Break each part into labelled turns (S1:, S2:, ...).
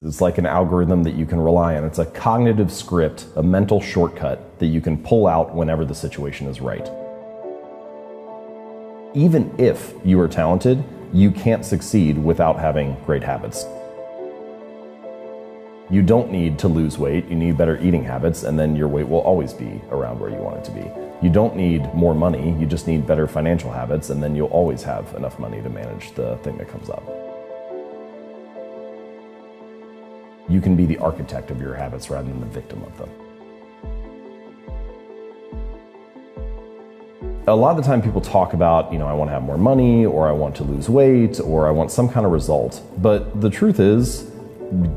S1: It's like an algorithm that you can rely on. It's a cognitive script, a mental shortcut that you can pull out whenever the situation is right. Even if you are talented, you can't succeed without having great habits. You don't need to lose weight, you need better eating habits, and then your weight will always be around where you want it to be. You don't need more money, you just need better financial habits, and then you'll always have enough money to manage the thing that comes up. You can be the architect of your habits rather than the victim of them. A lot of the time people talk about, I want to have more money, or I want to lose weight, or I want some kind of result. But the truth is,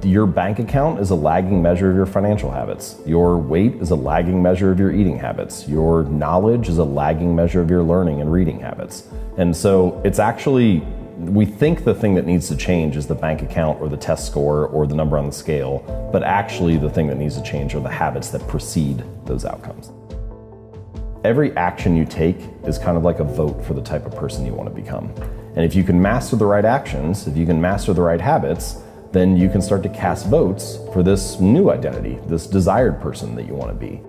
S1: your bank account is a lagging measure of your financial habits. Your weight is a lagging measure of your eating habits. Your knowledge is a lagging measure of your learning and reading habits. And so it's actually, we think the thing that needs to change is the bank account or the test score or the number on the scale, but actually the thing that needs to change are the habits that precede those outcomes. Every action you take is kind of like a vote for the type of person you want to become. And if you can master the right actions, if you can master the right habits, then you can start to cast votes for this new identity, this desired person that you want to be.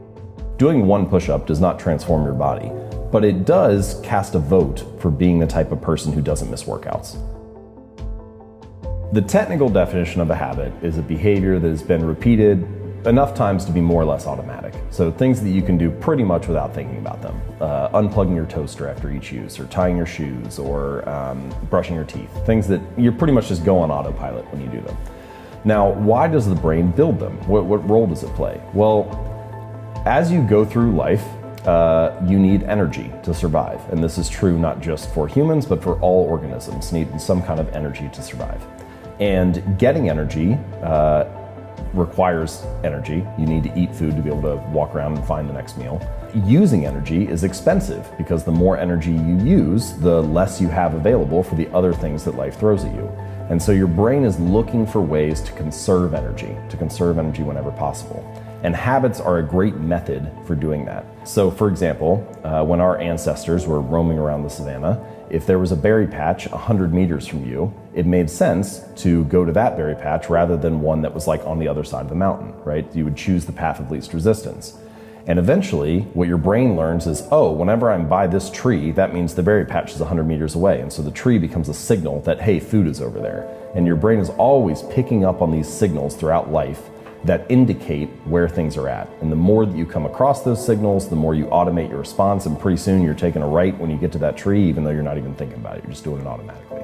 S1: Doing one push-up does not transform your body, but it does cast a vote for being the type of person who doesn't miss workouts. The technical definition of a habit is a behavior that has been repeated enough times to be more or less automatic. So things that you can do pretty much without thinking about them. Unplugging your toaster after each use, or tying your shoes, or brushing your teeth. Things that you pretty much just go on autopilot when you do them. Now, why does the brain build them? What role does it play? Well, as you go through life, you need energy to survive. And this is true not just for humans, but for all organisms need some kind of energy to survive. And getting energy requires energy. You need to eat food to be able to walk around and find the next meal. Using energy is expensive because the more energy you use, the less you have available for the other things that life throws at you. And so your brain is looking for ways to conserve energy whenever possible. And habits are a great method for doing that. So for example, when our ancestors were roaming around the savannah, if there was a berry patch 100 meters from you, it made sense to go to that berry patch rather than one that was like on the other side of the mountain, right? You would choose the path of least resistance. And eventually, what your brain learns is, oh, whenever I'm by this tree, that means the berry patch is 100 meters away. And so the tree becomes a signal that, hey, food is over there. And your brain is always picking up on these signals throughout life that indicate where things are at. And the more that you come across those signals, the more you automate your response, and pretty soon you're taking a right when you get to that tree, even though you're not even thinking about it, you're just doing it automatically.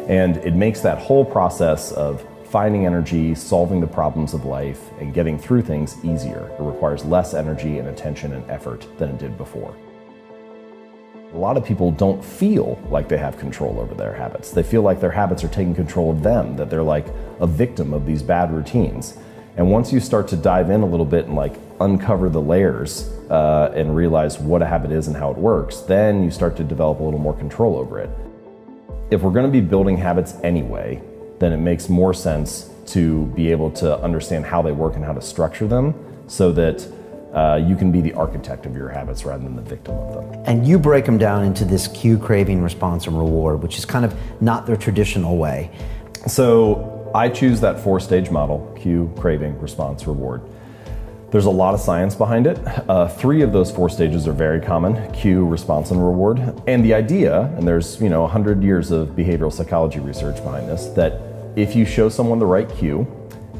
S1: And it makes that whole process of finding energy, solving the problems of life, and getting through things easier. It requires less energy and attention and effort than it did before. A lot of people don't feel like they have control over their habits. They feel like their habits are taking control of them, that they're like a victim of these bad routines. And once you start to dive in a little bit and like uncover the layers and realize what a habit is and how it works, then you start to develop a little more control over it. If we're going to be building habits anyway, then it makes more sense to be able to understand how they work and how to structure them so that you can be the architect of your habits rather than the victim of them.
S2: And you break them down into this cue, craving, response, and reward, which is kind of not the traditional way.
S1: So I choose that 4-stage model: cue, craving, response, reward. There's a lot of science behind it. 3 of those 4 stages are very common: cue, response, and reward. And the idea, and there's 100 years of behavioral psychology research behind this, that if you show someone the right cue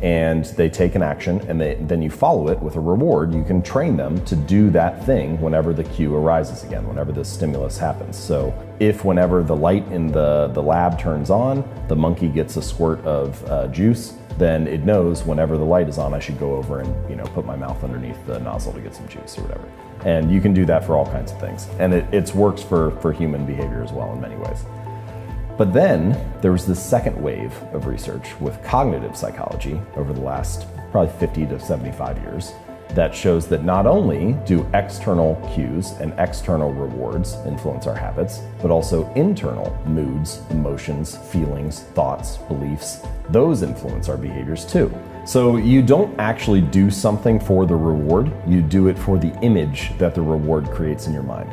S1: and they take an action and then you follow it with a reward, you can train them to do that thing whenever the cue arises again, whenever the stimulus happens. So if whenever the light in the lab turns on, the monkey gets a squirt of juice, then it knows whenever the light is on, I should go over and put my mouth underneath the nozzle to get some juice or whatever. And you can do that for all kinds of things. And it works for human behavior as well in many ways. But then there was this second wave of research with cognitive psychology over the last probably 50 to 75 years that shows that not only do external cues and external rewards influence our habits, but also internal moods, emotions, feelings, thoughts, beliefs, those influence our behaviors too. So you don't actually do something for the reward, you do it for the image that the reward creates in your mind.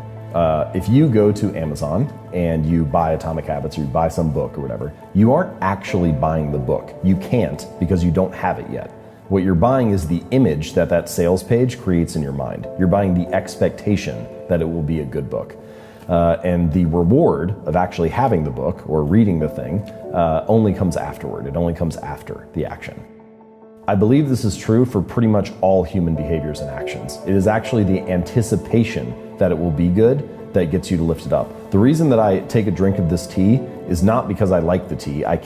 S1: If you go to Amazon and you buy Atomic Habits or you buy some book or whatever, you aren't actually buying the book. You can't because you don't have it yet. What you're buying is the image that that sales page creates in your mind. You're buying the expectation that it will be a good book. And the reward of actually having the book or reading the thing only comes afterward. It only comes after the action. I believe this is true for pretty much all human behaviors and actions. It is actually the anticipation that it will be good that gets you to lift it up. The reason that I take a drink of this tea is not because I like the tea. I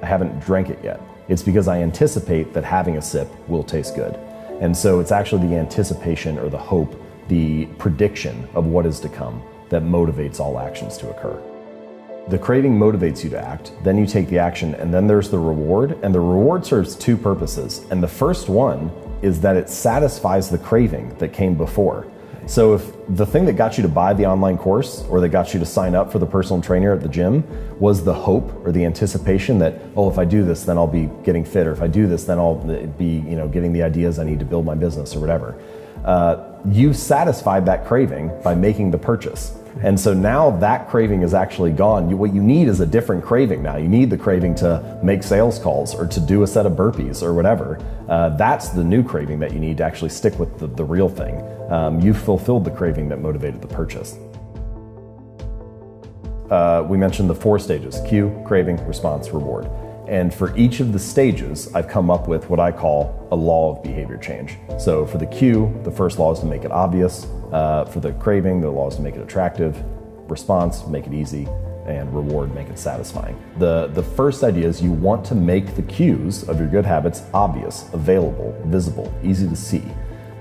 S1: haven't drank it yet. It's because I anticipate that having a sip will taste good. And so it's actually the anticipation or the hope, the prediction of what is to come that motivates all actions to occur. The craving motivates you to act, then you take the action, and then there's the reward, and the reward serves two purposes. And the first one is that it satisfies the craving that came before. So if the thing that got you to buy the online course or that got you to sign up for the personal trainer at the gym was the hope or the anticipation that, oh, if I do this, then I'll be getting fit, or if I do this, then I'll be, getting the ideas I need to build my business or whatever. You satisfied that craving by making the purchase. And so now that craving is actually gone. What you need is a different craving now. You need the craving to make sales calls or to do a set of burpees or whatever. That's the new craving that you need to actually stick with the real thing. You've fulfilled the craving that motivated the purchase. We mentioned the 4 stages: cue, craving, response, reward. And for each of the stages, I've come up with what I call a law of behavior change. So for the cue, the first law is to make it obvious. For the craving, the law is to make it attractive. Response, make it easy. And reward, make it satisfying. The first idea is you want to make the cues of your good habits obvious, available, visible, easy to see.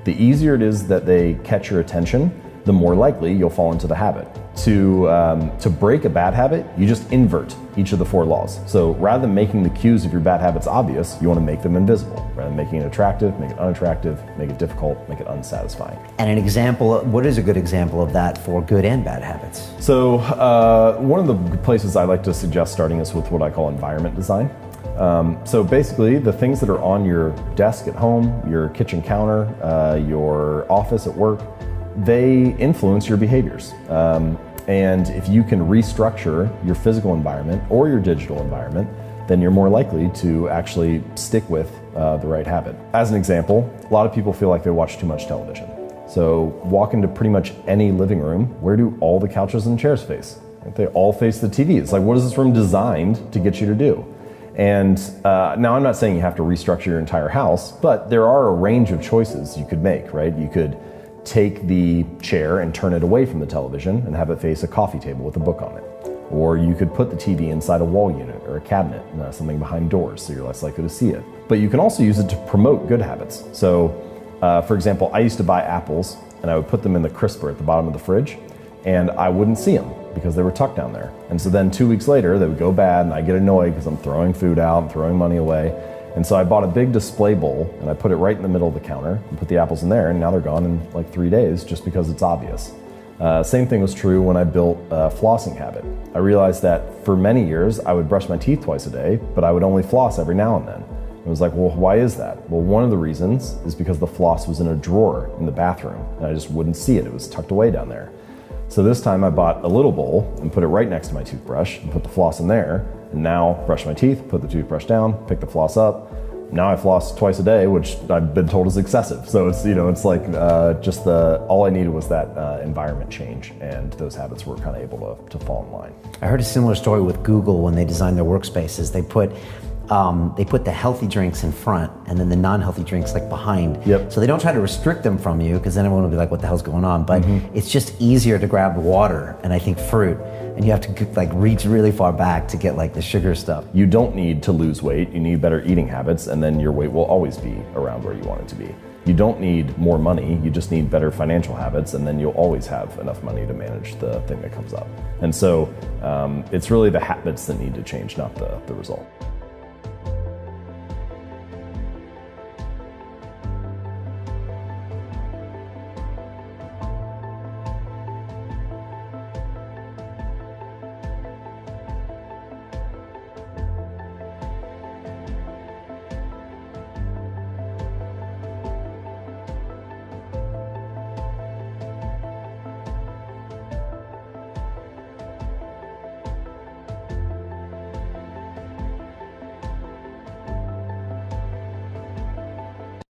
S1: The easier it is that they catch your attention, the more likely you'll fall into the habit. To break a bad habit, you just invert each of the 4 laws. So rather than making the cues of your bad habits obvious, you want to make them invisible. Rather than making it attractive, make it unattractive, make it difficult, make it unsatisfying.
S2: And an example, what is a good example of that for good and bad habits?
S1: So one of the places I like to suggest starting is with what I call environment design. So basically the things that are on your desk at home, your kitchen counter, your office at work, they influence your behaviors. And if you can restructure your physical environment or your digital environment, then you're more likely to actually stick with the right habit. As an example, a lot of people feel like they watch too much television. So walk into pretty much any living room, where do all the couches and chairs face? They all face the TV. It's like, what is this room designed to get you to do? And now I'm not saying you have to restructure your entire house, but there are a range of choices you could make, right? You could take the chair and turn it away from the television and have it face a coffee table with a book on it. Or you could put the TV inside a wall unit or a cabinet, something behind doors, so you're less likely to see it. But you can also use it to promote good habits. So, for example, I used to buy apples and I would put them in the crisper at the bottom of the fridge, and I wouldn't see them because they were tucked down there. And so then 2 weeks later, they would go bad and I get annoyed because I'm throwing food out and throwing money away. And so I bought a big display bowl and I put it right in the middle of the counter and put the apples in there, and now they're gone in like 3 days just because it's obvious. Same thing was true when I built a flossing habit. I realized that for many years I would brush my teeth twice a day, but I would only floss every now and then. It was like, well, why is that? Well, one of the reasons is because the floss was in a drawer in the bathroom and I just wouldn't see it. It was tucked away down there. So this time I bought a little bowl and put it right next to my toothbrush and put the floss in there, and now brush my teeth, put the toothbrush down, pick the floss up. Now I floss twice a day, which I've been told is excessive. So it's, it's like all I needed was that environment change, and those habits were kind of able to fall in line.
S2: I heard a similar story with Google when they designed their workspaces. They put the healthy drinks in front and then the non-healthy drinks like behind.
S1: Yep.
S2: So they don't try to restrict them from you, because then everyone will be like, what the hell's going on? But it's just easier to grab water and I think fruit, and you have to like reach really far back to get like the sugar stuff.
S1: You don't need to lose weight. You need better eating habits, and then your weight will always be around where you want it to be. You don't need more money. You just need better financial habits, and then you'll always have enough money to manage the thing that comes up. And so it's really the habits that need to change, not the result.